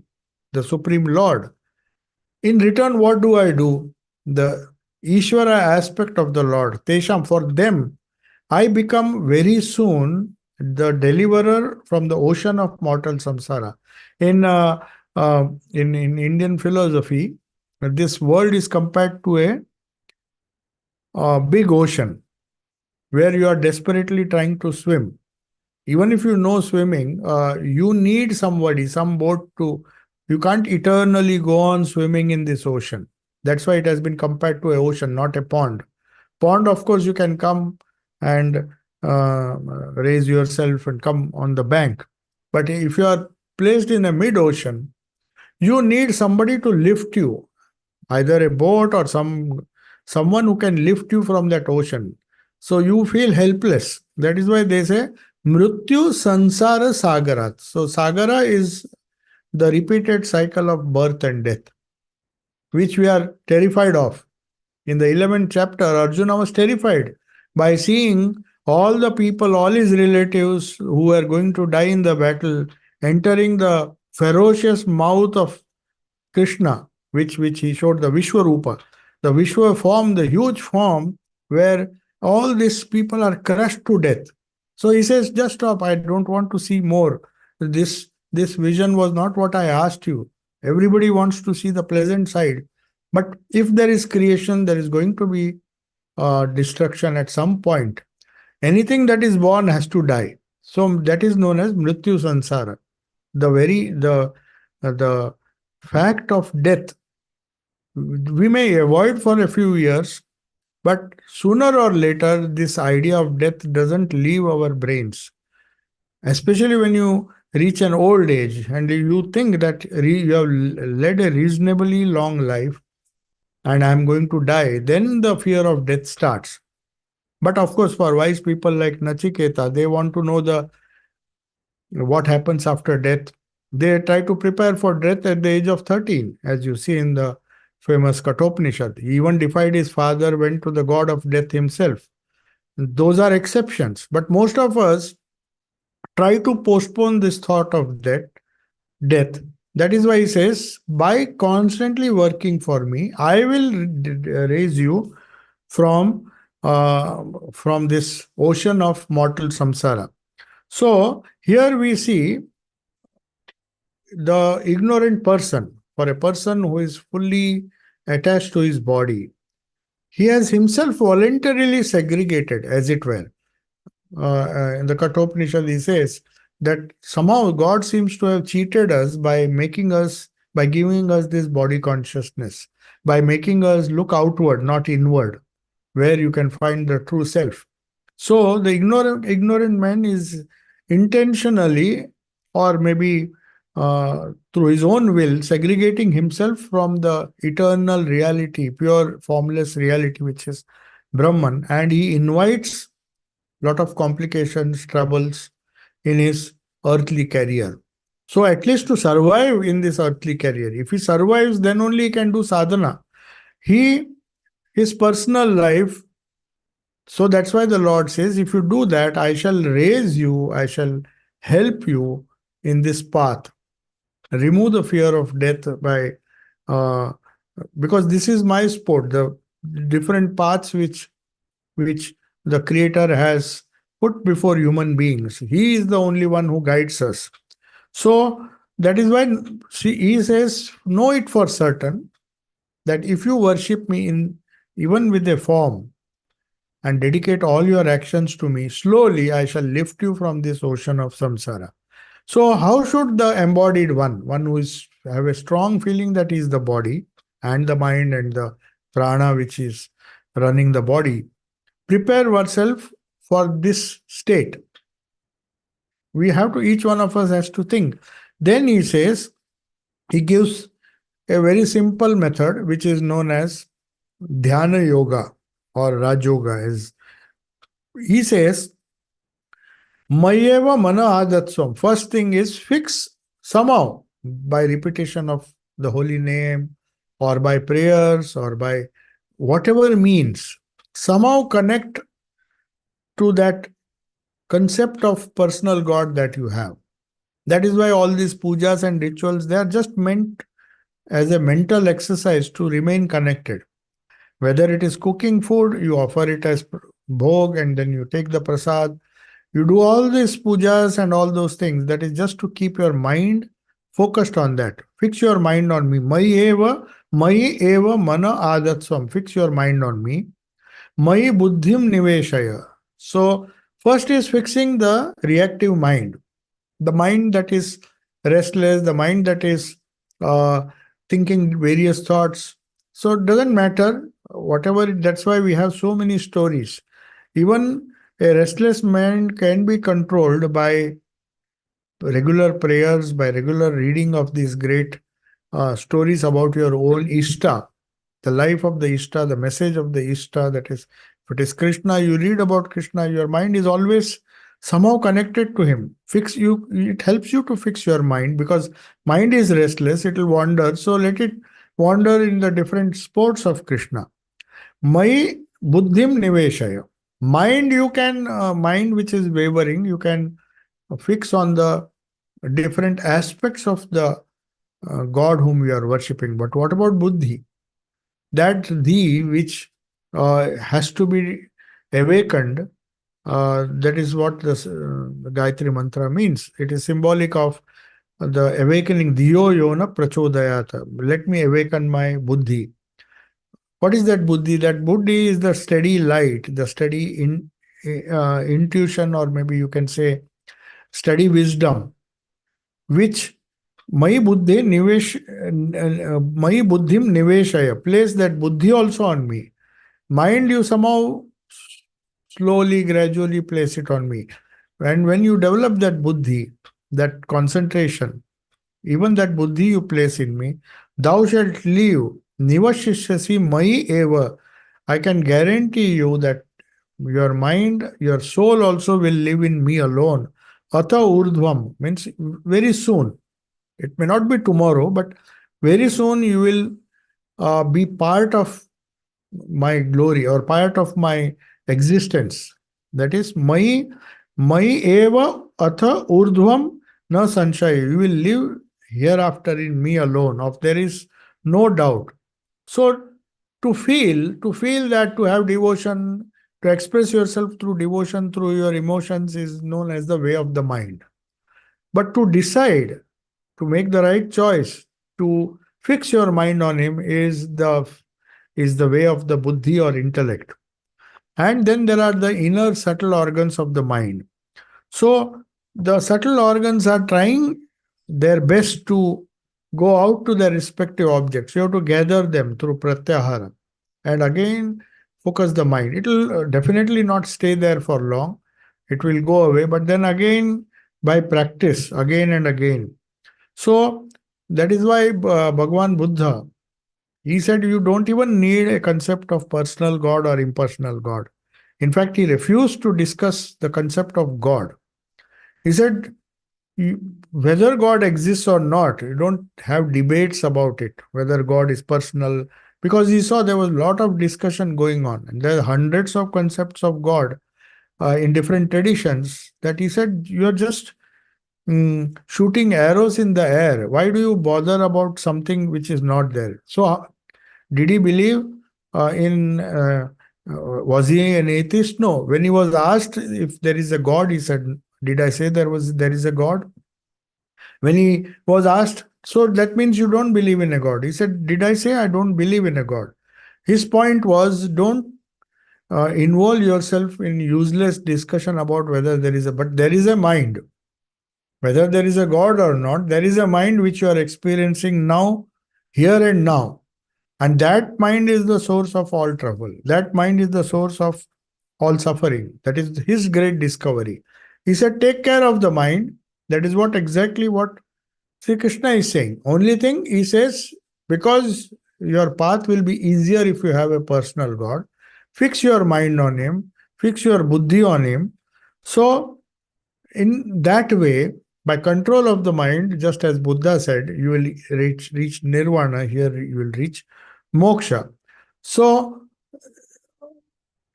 the Supreme Lord, in return, what do I do? The Ishvara aspect of the Lord, Tesham, for them, I become very soon the deliverer from the ocean of mortal samsara. In in Indian philosophy, this world is compared to a big ocean where you are desperately trying to swim. Even if you know swimming, you need somebody, some boat to. You can't eternally go on swimming in this ocean. That's why it has been compared to an ocean, not a pond. Pond, of course, you can come and raise yourself and come on the bank. But if you are placed in a mid ocean, you need somebody to lift you, either a boat or someone who can lift you from that ocean. So you feel helpless. That is why they say Mrityu Sansara Sagarat. So Sagara is the repeated cycle of birth and death, which we are terrified of. In the 11th chapter, Arjuna was terrified by seeing all the people, all his relatives who were going to die in the battle, entering the ferocious mouth of Krishna, which he showed, the Vishwarupa, the Vishwa form, the huge form where all these people are crushed to death. So he says, just stop, I don't want to see more. This vision was not what I asked you. Everybody wants to see the pleasant side. But if there is creation, there is going to be destruction at some point. Anything that is born has to die. So that is known as Mrityu Sansara. The fact of death we may avoid for a few years, but sooner or later, this idea of death doesn't leave our brains. Especially when you reach an old age and you think that you have led a reasonably long life and I'm going to die, then the fear of death starts. But of course, for wise people like Nachiketa, they want to know what happens after death. They try to prepare for death at the age of 13, as you see in the famous Kathopanishad. He even defied his father, went to the god of death himself. Those are exceptions. But most of us try to postpone this thought of death That is why he says, by constantly working for me, I will raise you from this ocean of mortal samsara. So here we see the ignorant person, for a person who is fully attached to his body, he has himself voluntarily segregated, as it were. In the Kathopanishad, he says that somehow God seems to have cheated us by by giving us this body consciousness, by making us look outward, not inward, where you can find the true self. So the ignorant man is intentionally, or maybe through his own will, segregating himself from the eternal reality, pure formless reality, which is Brahman, and he invites lot of complications, troubles in his earthly career. So at least to survive in this earthly career, if he survives, then only he can do sadhana. He, his personal life. So that's why the Lord says, if you do that, I shall raise you, I shall help you in this path. Remove the fear of death by, uh, because this is my sport, the different paths which the Creator has put before human beings. He is the only one who guides us. So that is why he says, know it for certain that if you worship me in even with a form, and dedicate all your actions to me, slowly I shall lift you from this ocean of samsara. So, how should the embodied one who is have a strong feeling that he is the body and the mind and the prana which is running the body, prepare ourselves for this state? We have to, each one of us has to think. Then he says, he gives a very simple method which is known as dhyana yoga or raj yoga. He says, Mayeva mana adatsvam. First thing is fix somehow by repetition of the holy name or by prayers or by whatever means. Somehow connect to that concept of personal God that you have. That is why all these pujas and rituals, they are just meant as a mental exercise to remain connected. Whether it is cooking food, you offer it as bhog and then you take the prasad. You do all these pujas and all those things. That is just to keep your mind focused on that. Fix your mind on me. Mayi eva mana adatsvam. Fix your mind on me. Mayi buddhim niveshaya. So, first is fixing the reactive mind. The mind that is restless, the mind that is uh, thinking various thoughts. So, it doesn't matter. Whatever, that's why we have so many stories. Even a restless mind can be controlled by regular prayers, by regular reading of these great stories about your own Ishta, the life of the Ishta, the message of the Ishta. That is, if it is Krishna, you read about Krishna, your mind is always somehow connected to him. It helps you to fix your mind because mind is restless, it will wander. So let it wander in the different sports of Krishna. My buddhim niveshaya. Mind which is wavering, you can fix on the different aspects of the God whom we are worshipping. But what about buddhi? That thee which has to be awakened, that is what the Gayatri Mantra means. It is symbolic of the awakening, Diyo Yona Prachodayata. Let me awaken my buddhi. What is that buddhi? That buddhi is the steady light, the steady intuition, or maybe you can say steady wisdom, which Mai buddhi nivesh, Mai buddhim niveshaya. Place that buddhi also on me. Mind you somehow slowly, gradually place it on me. And when you develop that buddhi, that concentration, even that buddhi you place in me, thou shalt live. Nivashishasi mai eva. I can guarantee you that your mind, your soul also will live in me alone. Atha urdhvam means very soon. It may not be tomorrow, but very soon you will be part of my glory or part of my existence. That is, mai eva atha urdhvam na sanshaya. You will live hereafter in me alone, of there is no doubt. So to feel that, to have devotion, to express yourself through devotion, through your emotions, is known as the way of the mind. But to decide, to make the right choice, to fix your mind on him is the way of the buddhi or intellect. And then there are the inner subtle organs of the mind. So the subtle organs are trying their best to go out to their respective objects. You have to gather them through pratyahara and again focus the mind. It will definitely not stay there for long. It will go away, but then again by practice, again and again. So that is why Bhagwan Buddha, he said you don't even need a concept of personal God or impersonal God. In fact, he refused to discuss the concept of God. He said, whether God exists or not, you don't have debates about it, whether God is personal, because he saw there was a lot of discussion going on, and there are hundreds of concepts of God in different traditions, that he said, you're just shooting arrows in the air. Why do you bother about something which is not there? So, did he believe was he an atheist? No. When he was asked if there is a God, he said, did I say there is a God? When he was asked, so that means you don't believe in a God. He said, did I say I don't believe in a God? His point was, don't involve yourself in useless discussion about whether there is but there is a mind. Whether there is a God or not, there is a mind which you are experiencing now, here and now. And that mind is the source of all trouble. That mind is the source of all suffering. That is his great discovery. He said, take care of the mind. That is exactly what Sri Krishna is saying. Only thing he says, because your path will be easier if you have a personal God, fix your mind on him, fix your buddhi on him. So, in that way, by control of the mind, just as Buddha said, you will reach nirvana, here you will reach moksha. So,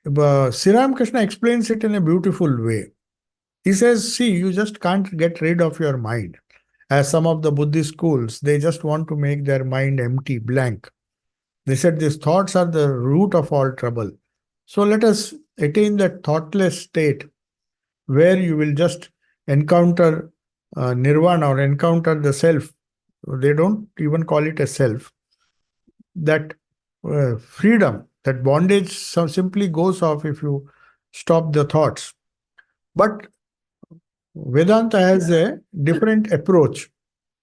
Sri Ramakrishna explains it in a beautiful way. He says, see, you just can't get rid of your mind. As some of the Buddhist schools, they just want to make their mind empty, blank. They said these thoughts are the root of all trouble. So let us attain that thoughtless state where you will just encounter nirvana or encounter the self. They don't even call it a self. That freedom, that bondage simply goes off if you stop the thoughts. But Vedanta has a different approach.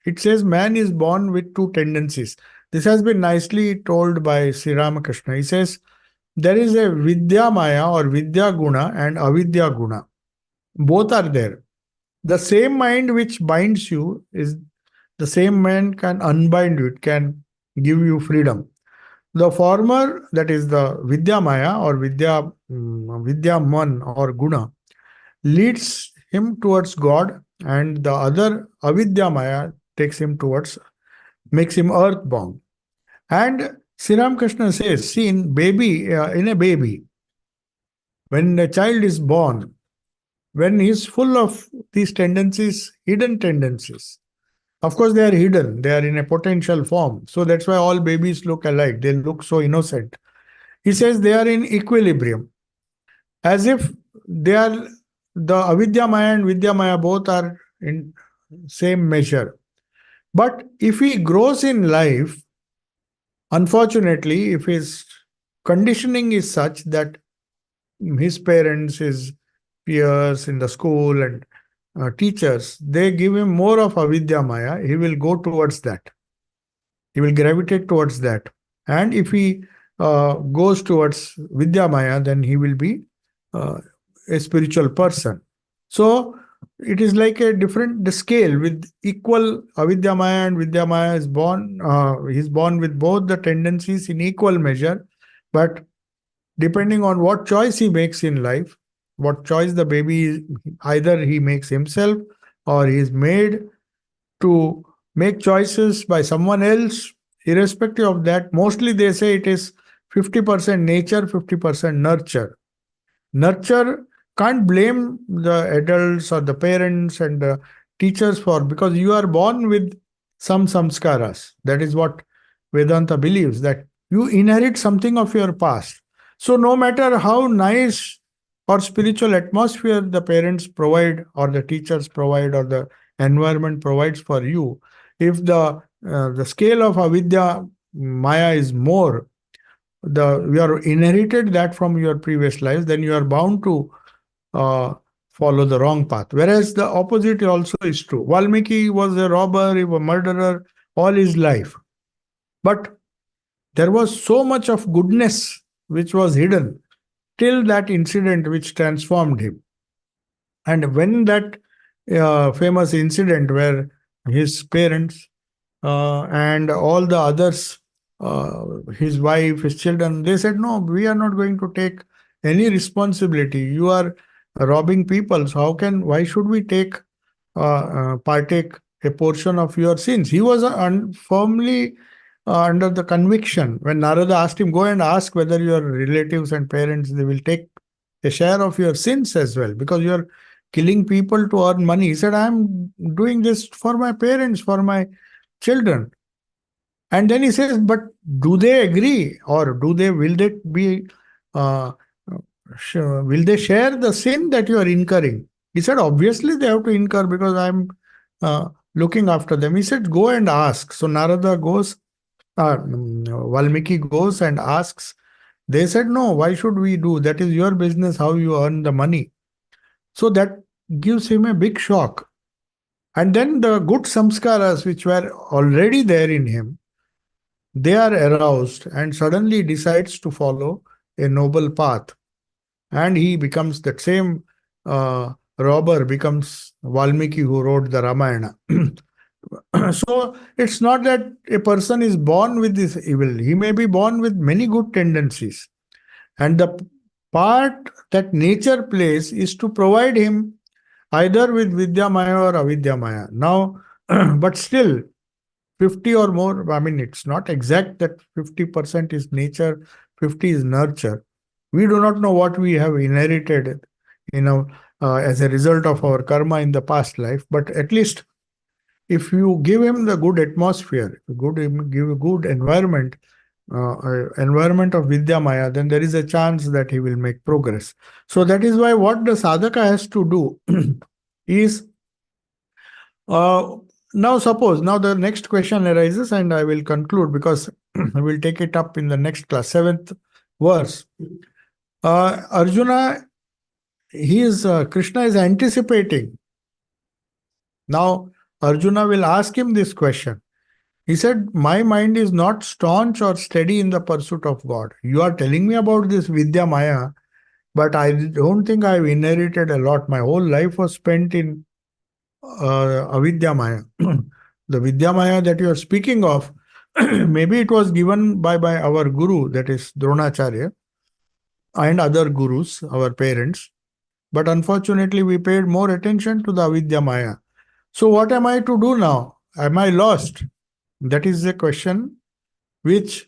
It says man is born with two tendencies. This has been nicely told by Sri Ramakrishna. He says there is a Vidya Maya or Vidya Guna and Avidya Guna. Both are there. The same mind which binds you is the same mind can unbind you, it can give you freedom. The former, that is the Vidya Maya or Vidya Man or Guna, leads him towards God, and the other Avidya Maya makes him earthbound. And Sri Ramakrishna says, see, in a baby, when a child is born, when he is full of these tendencies, hidden tendencies, of course they are hidden, they are in a potential form. So that's why all babies look alike, they look so innocent. He says they are in equilibrium, as if they are the Avidya Maya and Vidya Maya both are in same measure. But if he grows in life, unfortunately, if his conditioning is such that his parents, his peers in the school and teachers, they give him more of Avidya Maya, he will go towards that. He will gravitate towards that. And if he goes towards Vidya Maya, then he will be a spiritual person. So it is like a different scale with equal Avidya Maya and Vidya Maya is born. He's born with both the tendencies in equal measure, but depending on what choice he makes in life, what choice the baby either he makes himself or he is made to make choices by someone else, irrespective of that, mostly they say it is 50% nature, 50% nurture. Nurture can't blame the adults or the parents and the teachers for, because you are born with some samskaras. That is what Vedanta believes, that you inherit something of your past. So, no matter how nice or spiritual atmosphere the parents provide, or the teachers provide, or the environment provides for you, if the scale of avidya maya is more, you are inherited that from your previous lives, then you are bound to uh, follow the wrong path. Whereas the opposite also is true. Valmiki was a robber, he was a murderer all his life. But there was so much of goodness which was hidden till that incident which transformed him. And when that famous incident where his parents and all the others, his wife, his children, they said, "No, we are not going to take any responsibility. You are robbing people. So why should we partake a portion of your sins?" He was firmly under the conviction. When Narada asked him, "Go and ask whether your relatives and parents, they will take a share of your sins as well, because you are killing people to earn money." He said, "I'm doing this for my parents, for my children." And then he says, "But do they agree, or will they be, uh, will they share the sin that you are incurring?" He said, "Obviously they have to incur, because I'm looking after them." He said, "Go and ask." So Narada goes, Valmiki goes and asks. They said, "No, why should we do? That is your business, how you earn the money." So that gives him a big shock. And then the good samskaras which were already there in him, they are aroused, and suddenly decides to follow a noble path. And he becomes that same robber, becomes Valmiki who wrote the Ramayana. So it's not that a person is born with this evil. He may be born with many good tendencies. And the part that nature plays is to provide him either with Vidya Maya or Avidya Maya. Now, but still, 50 or more, I mean, it's not exact that 50% is nature, 50 is nurture. We do not know what we have inherited, as a result of our karma in the past life, but at least if you give him the good atmosphere, give a good environment of Vidya Maya, then there is a chance that he will make progress. So that is why what the sadhaka has to do is, uh, now the next question arises, and I will conclude, because I will take it up in the next class, seventh verse. Arjuna, Krishna is anticipating. Now, Arjuna will ask him this question. He said, "My mind is not staunch or steady in the pursuit of God. You are telling me about this Vidya Maya, but I don't think I've inherited a lot. My whole life was spent in Avidya Maya." The Vidya Maya that you are speaking of, maybe it was given by our Guru, that is Dronacharya, and other Gurus, our parents. But unfortunately, we paid more attention to the Avidya Maya. So what am I to do now? Am I lost? That is the question which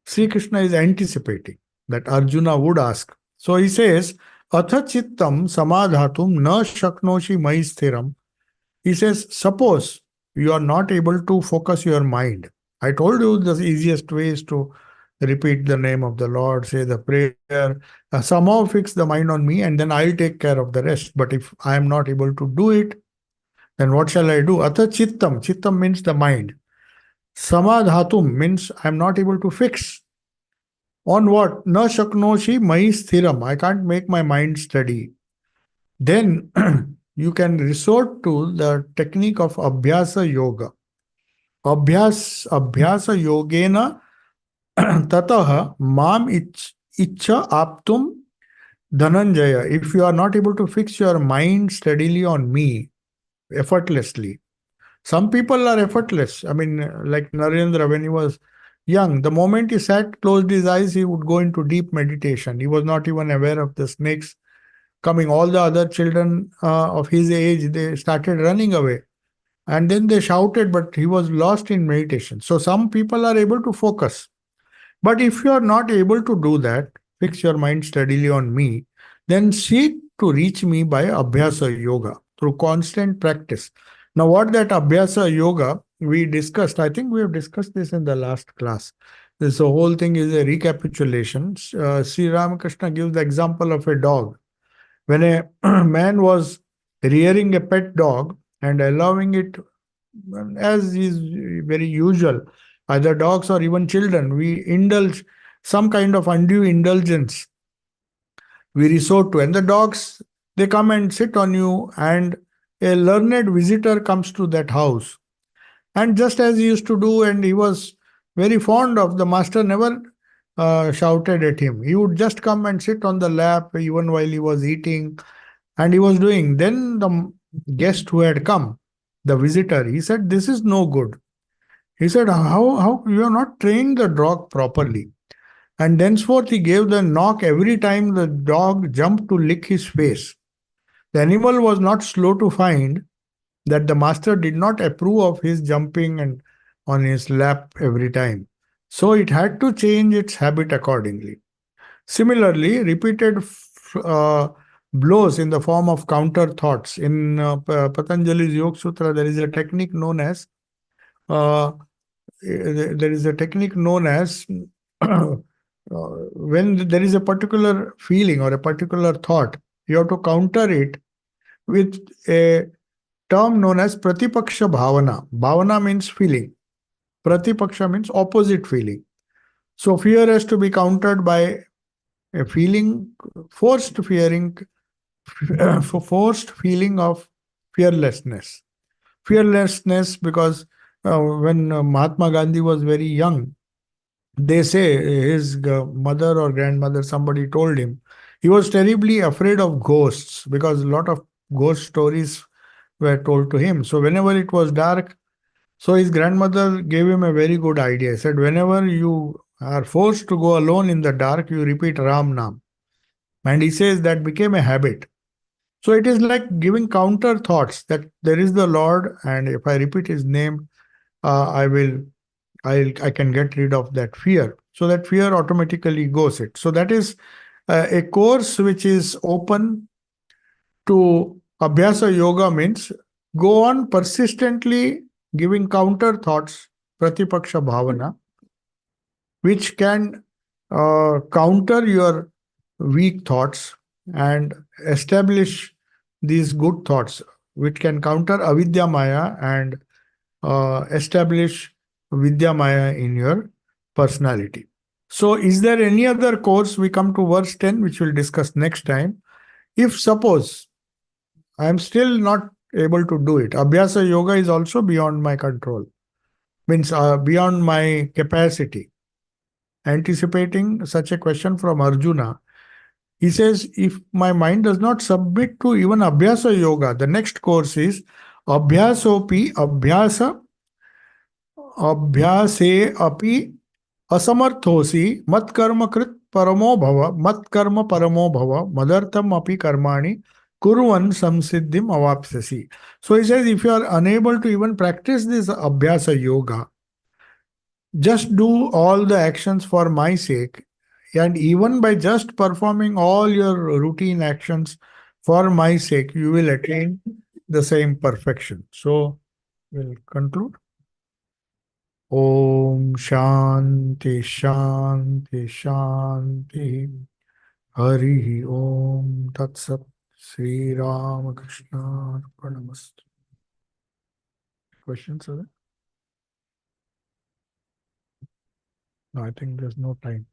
Sri Krishna is anticipating that Arjuna would ask. So he says, "Atha chittam samadhatum na shaknoshi mai sthiram." He says, suppose you are not able to focus your mind. I told you the easiest way is to repeat the name of the Lord, say the prayer, somehow fix the mind on me, and then I'll take care of the rest. But if I am not able to do it, then what shall I do? Atha chittam. Chittam means the mind. Samadhatum means I am not able to fix. On what? Na shaknoshi mai sthiram. I can't make my mind steady. Then you can resort to the technique of Abhyasa Yoga. Abhyasa Yogena tataha mam ichcha aptum dhananjaya. If you are not able to fix your mind steadily on me, effortlessly. Some people are effortless. I mean, like Narendra, when he was young, the moment he sat, closed his eyes, he would go into deep meditation. He was not even aware of the snakes coming. All the other children of his age, they started running away. And then they shouted, but he was lost in meditation. So some people are able to focus. But if you are not able to do that, fix your mind steadily on me, then seek to reach me by Abhyasa Yoga, through constant practice. Now, what that Abhyasa Yoga we discussed, I think we have discussed this in the last class. This whole thing is a recapitulation. Sri Ramakrishna gives the example of a dog. When a man was rearing a pet dog and allowing it, as is very usual, either dogs or even children, we indulge some kind of undue indulgence we resort to. And the dogs, they come and sit on you, and a learned visitor comes to that house. And just as he used to do, and he was very fond of, the master never shouted at him. He would just come and sit on the lap even while he was eating, and he was doing. Then the guest who had come, the visitor, he said, "This is no good." He said, how you have not trained the dog properly. And thenceforth he gave the knock every time the dog jumped to lick his face. The animal was not slow to find that the master did not approve of his jumping and on his lap every time. So it had to change its habit accordingly. Similarly, repeated blows in the form of counter thoughts. In Patanjali's Yoga Sutra, there is a technique known as uh, when there is a particular feeling or a particular thought, you have to counter it with a term known as Pratipaksha Bhavana. Bhavana means feeling. Pratipaksha means opposite feeling. So fear has to be countered by a feeling, forced fearing, forced feeling of fearlessness. Fearlessness, because when Mahatma Gandhi was very young, they say his mother or grandmother, somebody told him, he was terribly afraid of ghosts because a lot of ghost stories were told to him. So whenever it was dark, so his grandmother gave him a very good idea. He said, whenever you are forced to go alone in the dark, you repeat Ram Nam. And he says that became a habit. So it is like giving counter thoughts that there is the Lord, and if I repeat his name, I will, I can get rid of that fear. So that fear automatically goes it. So that is a course which is open to Abhyasa Yoga, means go on persistently giving counter thoughts, Pratipaksha Bhavana, which can counter your weak thoughts and establish these good thoughts, which can counter avidya maya and establish vidya maya in your personality. So, is there any other course? We come to verse 10, which we'll discuss next time. If suppose I am still not able to do it, Abhyasa Yoga is also beyond my control, means beyond my capacity. Anticipating such a question from Arjuna, he says, if my mind does not submit to even Abhyasa Yoga, the next course is Abhyasopi Abhyase api असमर्थोसी मत्कर्म कृत परमो भव मत्कर्म परमो भव मदर्थम अपि कर्माणि kurvan samsiddhim avapsasi. So he says, if you are unable to even practice this Abhyasa Yoga, just do all the actions for my sake. And even by just performing all your routine actions for my sake, you will attain the same perfection. So we'll conclude. Om Shanti Shanti Shanti. Hari Om Tat Sat. Sri Ramakrishna Arpanamastu. Questions, sir? No, I think there's no time.